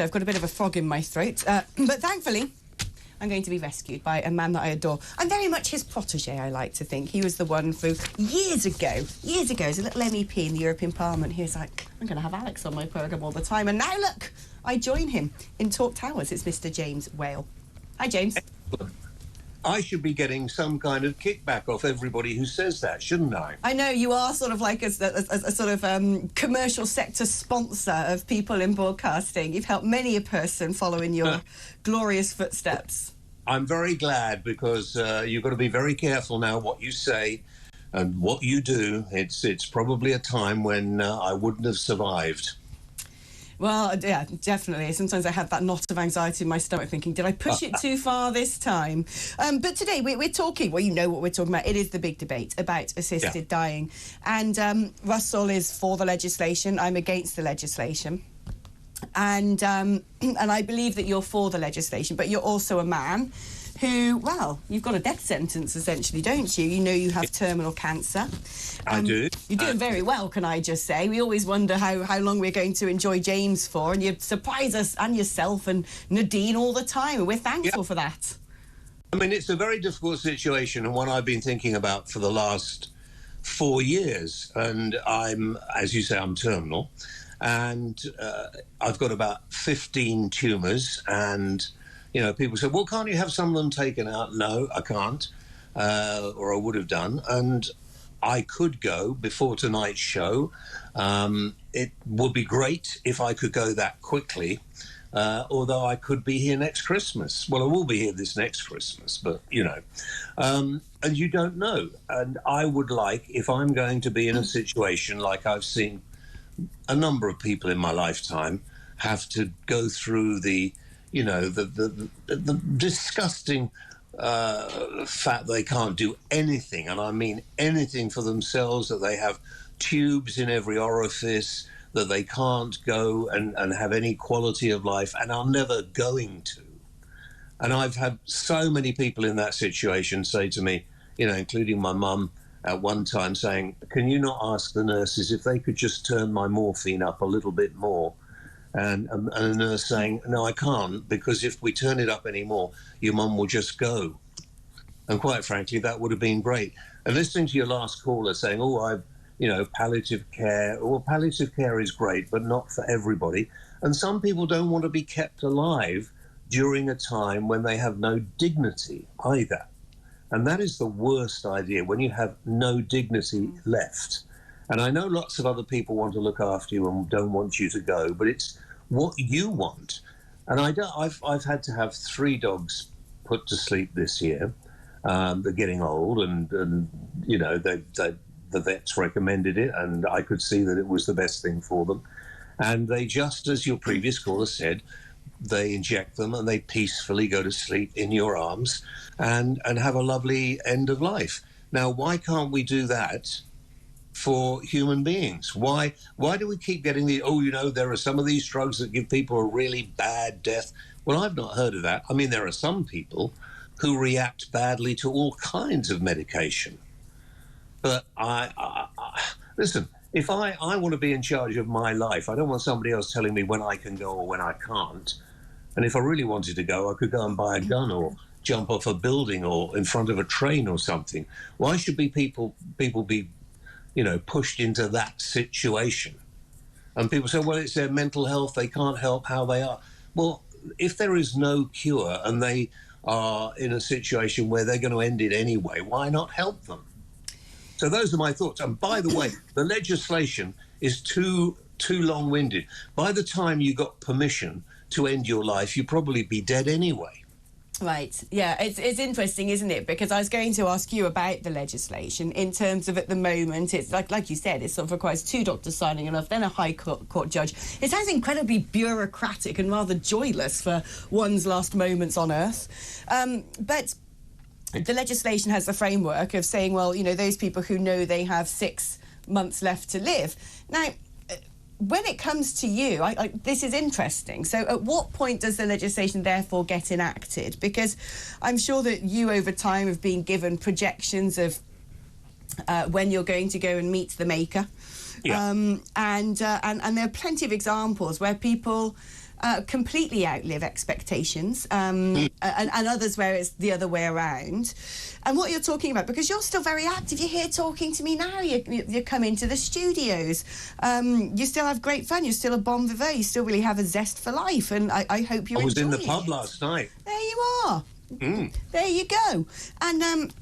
I've got a bit of a frog in my throat, but thankfully I'm going to be rescued by a man that I adore. I'm very much his protege, I like to think. He was the one who, years ago, as a little MEP in the European Parliament, he was like, I'm going to have Alex on my programme all the time. And now, look, I join him in Talk Towers. It's Mr. James Whale. Hi, James. Excellent. I should be getting some kind of kickback off everybody who says that, shouldn't I? I know, you are sort of like a sort of commercial sector sponsor of people in broadcasting. You've helped many a person follow in your glorious footsteps. I'm very glad, because you've got to be very careful now what you say and what you do. It's probably a time when I wouldn't have survived. Well, yeah, definitely. Sometimes I have that knot of anxiety in my stomach thinking, did I push it too far this time? But today we're talking, well, you know what we're talking about. It is the big debate about assisted dying. And Russell is for the legislation. I'm against the legislation. And I believe that you're for the legislation, but you're also a man who, well, you've got a death sentence, essentially, don't you? You know you have terminal cancer. I do. You're doing very well, can I just say. We always wonder how long we're going to enjoy James for, and you surprise us and yourself and Nadine all the time, and we're thankful for that. I mean, it's a very difficult situation, and one I've been thinking about for the last 4 years. And I'm, as you say, I'm terminal, and I've got about 15 tumours, and you know, people say, well, can't you have some of them taken out? No, I can't, or I would have done. And I could go before tonight's show. It would be great if I could go that quickly, although I could be here next Christmas. Well, I will be here this next Christmas, but, you know, and you don't know. And I would like, if I'm going to be in a situation like I've seen a number of people in my lifetime have to go through the, you know, the disgusting fact they can't do anything, and I mean anything for themselves, that they have tubes in every orifice, that they can't go and have any quality of life, and are never going to. And I've had so many people in that situation say to me, you know, including my mum at one time, saying, can you not ask the nurses if they could just turn my morphine up a little bit more? And a nurse saying, no, I can't, because if we turn it up anymore, your mum will just go. And quite frankly, that would have been great. And listening to your last caller saying, oh, I've, you know, palliative care. Well, palliative care is great, but not for everybody. And some people don't want to be kept alive during a time when they have no dignity either. And that is the worst idea, when you have no dignity left. And I know lots of other people want to look after you and don't want you to go, but it's what you want. And I've had to have 3 dogs put to sleep this year. They're getting old, and you know, the vets recommended it, and I could see that it was the best thing for them. And they, just as your previous caller said, they inject them and they peacefully go to sleep in your arms and have a lovely end of life. Now, why can't we do that for human beings? Why do we keep getting the, oh, you know, there are some of these drugs that give people a really bad death? Well, I've not heard of that. I mean, there are some people who react badly to all kinds of medication. But I listen, if I want to be in charge of my life, I don't want somebody else telling me when I can go or when I can't. And if I really wanted to go, I could go and buy a gun or jump off a building or in front of a train or something. Why should people be, you know, pushed into that situation? And people say, well, it's their mental health, they can't help how they are. Well, if there is no cure and they are in a situation where they're going to end it anyway, why not help them? So those are my thoughts. And by the way, the legislation is too long-winded. By the time you got permission to end your life, you'd probably be dead anyway. Right, yeah, it's interesting, isn't it? Because I was going to ask you about the legislation in terms of, at the moment, it's like you said, it sort of requires 2 doctors signing off, then a High Court judge. It sounds incredibly bureaucratic and rather joyless for one's last moments on Earth. But the legislation has the framework of saying, well, you know, those people who know they have 6 months left to live. Now, when it comes to you, this is interesting. So at what point does the legislation therefore get enacted? Because I'm sure that you over time have been given projections of when you're going to go and meet the maker. Yeah. And there are plenty of examples where people completely outlive expectations, and others where it's the other way around. And what you're talking about, because you're still very active, you're here talking to me now, you come into the studios, you still have great fun, you're still a bon vivant, you still really have a zest for life, and I hope you're enjoying it. I was in the pub last night. There you are. There you go. And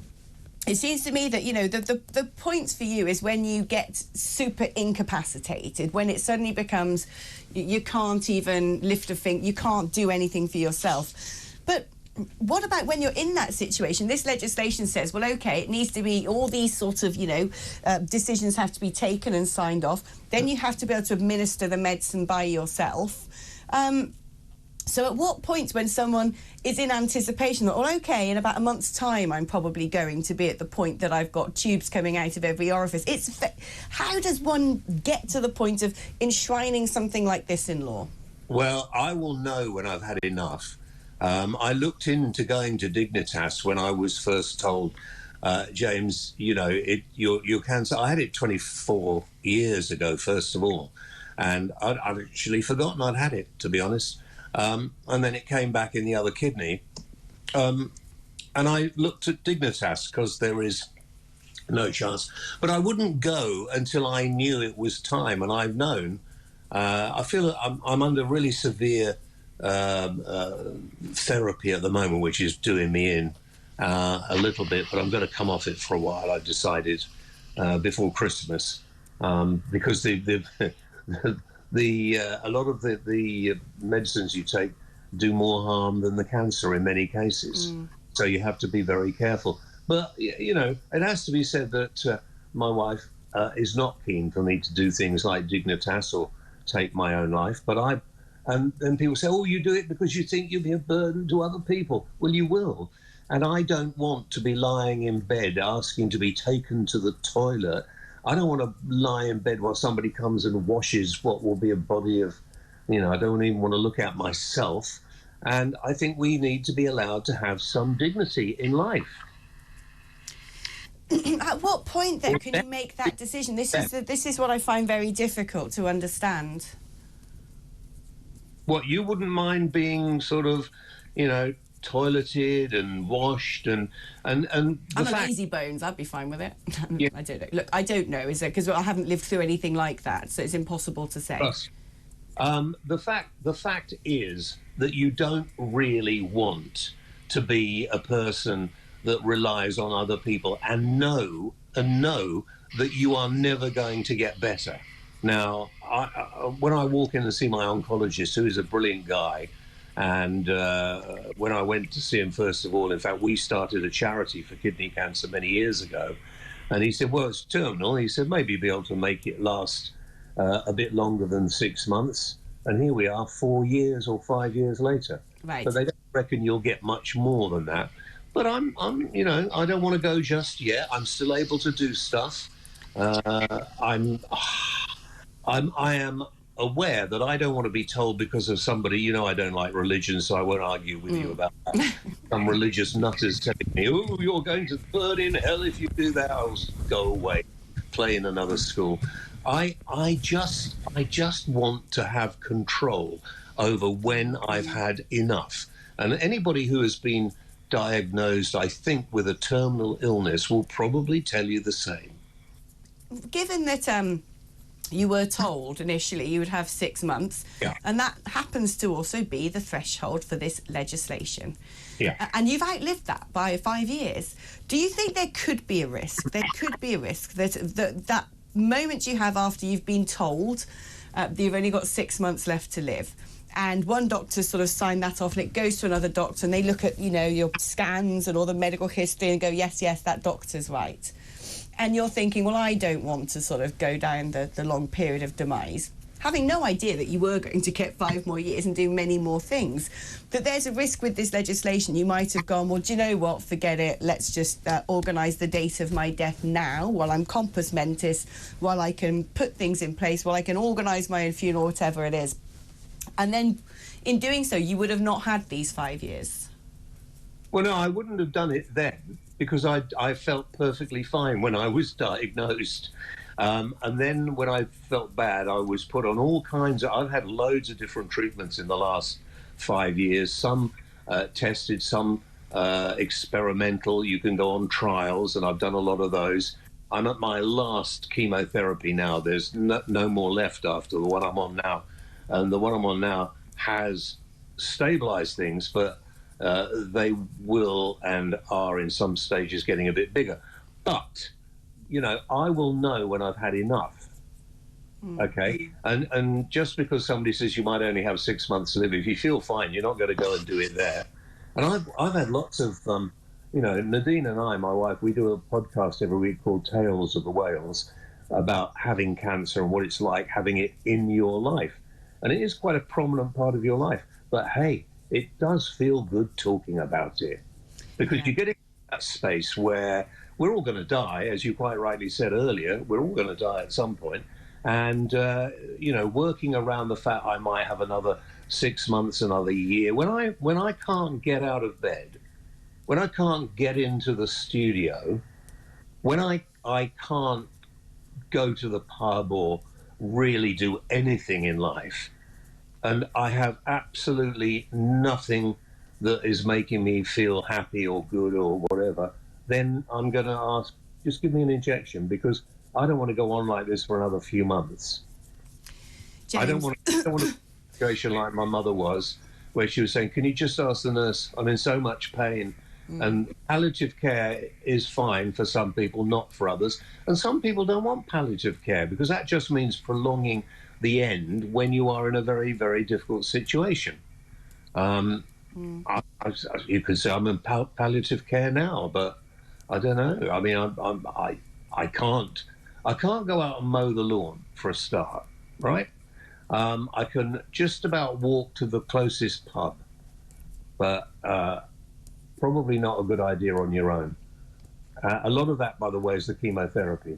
it seems to me that, you know, the point for you is when you get super incapacitated, when it suddenly becomes you can't even lift a finger, you can't do anything for yourself. But what about when you're in that situation? This legislation says, well, OK, it needs to be all these sort of, you know, decisions have to be taken and signed off. Then you have to be able to administer the medicine by yourself. So at what point, when someone is in anticipation that, well, OK, in about a month's time, I'm probably going to be at the point that I've got tubes coming out of every orifice. How does one get to the point of enshrining something like this in law? Well, I will know when I've had enough. I looked into going to Dignitas when I was first told, James, you know, your cancer. I had it 24 years ago, first of all, and I'd actually forgotten I'd had it, to be honest. And then it came back in the other kidney. And I looked at Dignitas because there is no chance. But I wouldn't go until I knew it was time. And I've known. I feel that I'm under really severe therapy at the moment, which is doing me in a little bit. But I'm going to come off it for a while, I've decided, before Christmas. Because a lot of the medicines you take do more harm than the cancer in many cases. So you have to be very careful. But, you know, it has to be said that my wife is not keen for me to do things like Dignitas or take my own life. But and then people say, oh, you do it because you think you'll be a burden to other people. Well, you will. And I don't want to be lying in bed asking to be taken to the toilet. I don't want to lie in bed while somebody comes and washes what will be a body of, you know, I don't even want to look at myself. And I think we need to be allowed to have some dignity in life. At what point, then, can you make that decision? This is what I find very difficult to understand. What, you wouldn't mind being sort of, you know, toileted and washed and I'm a lazy bones. I'd be fine with it. Yeah. I don't know. Look, I don't know. Is it because I haven't lived through anything like that, so it's impossible to say. Plus, the fact is that you don't really want to be a person that relies on other people and know that you are never going to get better. Now, when I walk in and see my oncologist, who is a brilliant guy. And when I went to see him, first of all, in fact, we started a charity for kidney cancer many years ago. And he said, well, it's terminal. He said, maybe you'll be able to make it last a bit longer than 6 months. And here we are 4 years or 5 years later. Right. But they don't reckon you'll get much more than that. But I'm you know, I don't want to go just yet. I'm still able to do stuff. I am aware that I don't want to be told because of somebody, you know, I don't like religion, so I won't argue with you about that. Some religious nutters telling me, oh, you're going to burn in hell if you do that. I'll go away, play in another school. I just want to have control over when I've had enough. And anybody who has been diagnosed, I think, with a terminal illness will probably tell you the same. Given that you were told initially you would have 6 months, and that happens to also be the threshold for this legislation. Yeah. And you've outlived that by 5 years. Do you think there could be a risk? There could be a risk that moment you have after you've been told that you've only got 6 months left to live, and one doctor sort of signed that off, and it goes to another doctor, and they look at, you know, your scans and all the medical history and go, yes, that doctor's right. And you're thinking, well, I don't want to sort of go down the long period of demise, having no idea that you were going to get 5 more years and do many more things. That there's a risk with this legislation. You might have gone, well, do you know what, forget it, let's just organise the date of my death now while I'm compos mentis, while I can put things in place, while I can organise my own funeral, whatever it is. And then in doing so, you would have not had these 5 years. Well, no, I wouldn't have done it then, because I felt perfectly fine when I was diagnosed. And then when I felt bad, I was put on all kinds of... I've had loads of different treatments in the last 5 years, some tested, some experimental. You can go on trials, and I've done a lot of those. I'm at my last chemotherapy now. There's no more left after the one I'm on now. And the one I'm on now has stabilized things, but they will and are in some stages getting a bit bigger. But, you know, I will know when I've had enough. Okay, and just because somebody says you might only have 6 months to live, if you feel fine, you're not going to go and do it there. And I've had lots of, you know, Nadine and I, my wife, we do a podcast every week called Tales of the Whales about having cancer and what it's like having it in your life. And it is quite a prominent part of your life. But hey, it does feel good talking about it, because you get in that space where we're all going to die, as you quite rightly said earlier. We're all going to die at some point. And, you know, working around the fact I might have another 6 months, another year, when I can't get out of bed, when I can't get into the studio, when I can't go to the pub or really do anything in life, and I have absolutely nothing that is making me feel happy or good or whatever, then I'm going to ask, just give me an injection, because I don't want to go on like this for another few months. James. I don't want to be in a situation like my mother was, where she was saying, can you just ask the nurse, I'm in so much pain. And palliative care is fine for some people, not for others. And some people don't want palliative care, because that just means prolonging the end when you are in a very, very difficult situation. You could say I'm in palliative care now, but I don't know. I mean, I can't go out and mow the lawn for a start, right? I can just about walk to the closest pub, but probably not a good idea on your own. A lot of that, by the way, is the chemotherapy.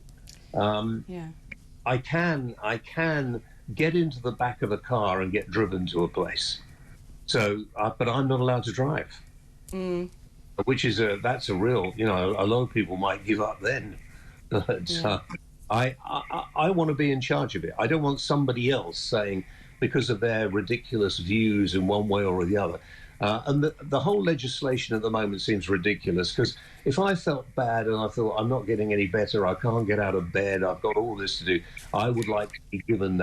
I can get into the back of a car and get driven to a place. So, but I'm not allowed to drive, which is that's a real, you know, a lot of people might give up then. But I want to be in charge of it. I don't want somebody else saying, because of their ridiculous views in one way or the other. And the whole legislation at the moment seems ridiculous, because if I felt bad and I thought I'm not getting any better, I can't get out of bed, I've got all this to do, I would like to be given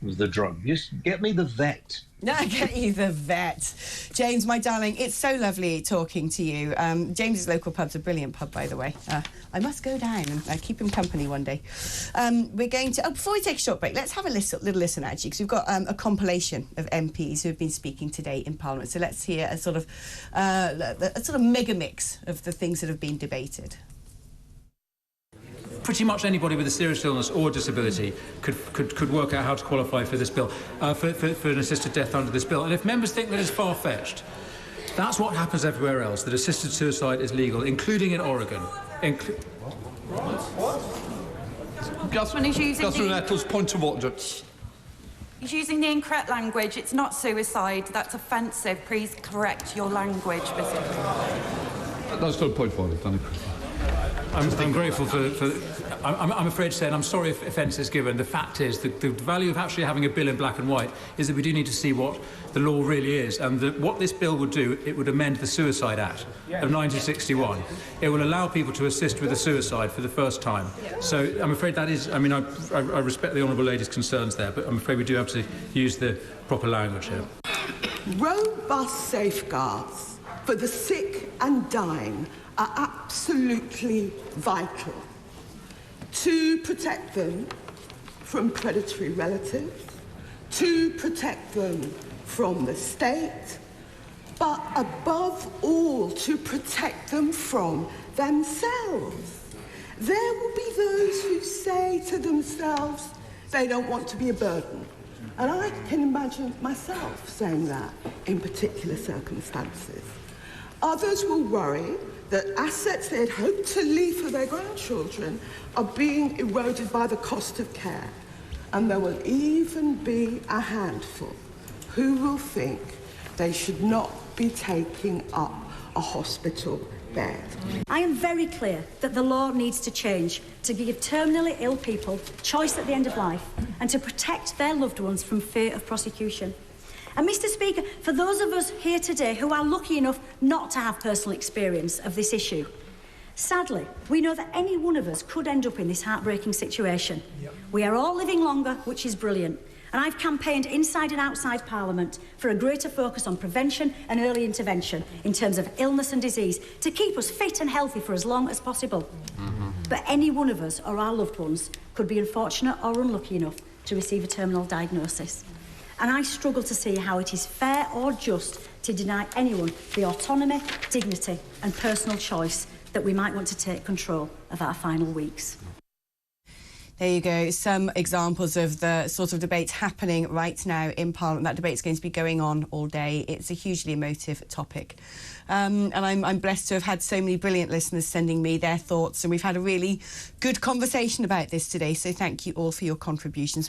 the drug. Just get me the vet. Get you the vet. James, my darling, it's so lovely talking to you. James's local pub's a brilliant pub, by the way. I must go down and keep him company one day. We're going to... before we take a short break, let's have a little listen, actually, because we've got a compilation of MPs who have been speaking today in Parliament. So let's hear a sort of mega mix of the things that have been debated. Pretty much anybody with a serious illness or disability could work out how to qualify for this bill, for an assisted death under this bill. And if members think that it's far-fetched, that's what happens everywhere else, that assisted suicide is legal, including in Oregon. What? Councillor Nettles, point of order. He's using the incorrect language. It's not suicide. That's offensive. Please correct your language, Mr. That's not a point of order, Danny. I'm grateful for I'm afraid to say, and I'm sorry if offence is given, the fact is that the value of actually having a bill in black and white is that we do need to see what the law really is, and what this bill would do, it would amend the Suicide Act of 1961. It will allow people to assist with a suicide for the first time. So I'm afraid that is, I mean, I respect the Honourable Lady's concerns there, but I'm afraid we do have to use the proper language here. Robust safeguards for the sick and dying are absolutely vital to protect them from predatory relatives, to protect them from the state, but above all, to protect them from themselves. There will be those who say to themselves they don't want to be a burden. And I can imagine myself saying that in particular circumstances. Others will worry that assets they'd hoped to leave for their grandchildren are being eroded by the cost of care. And there will even be a handful who will think they should not be taking up a hospital bed. I am very clear that the law needs to change to give terminally ill people choice at the end of life and to protect their loved ones from fear of prosecution. And Mr. Speaker, for those of us here today who are lucky enough not to have personal experience of this issue, sadly, we know that any one of us could end up in this heartbreaking situation. Yep. We are all living longer, which is brilliant. And I've campaigned inside and outside Parliament for a greater focus on prevention and early intervention in terms of illness and disease to keep us fit and healthy for as long as possible. But any one of us or our loved ones could be unfortunate or unlucky enough to receive a terminal diagnosis. And I struggle to see how it is fair or just to deny anyone the autonomy, dignity and personal choice that we might want to take control of our final weeks. There you go, some examples of the sort of debates happening right now in Parliament. That debate's going to be going on all day. It's a hugely emotive topic. And I'm blessed to have had so many brilliant listeners sending me their thoughts, and we've had a really good conversation about this today, so thank you all for your contributions.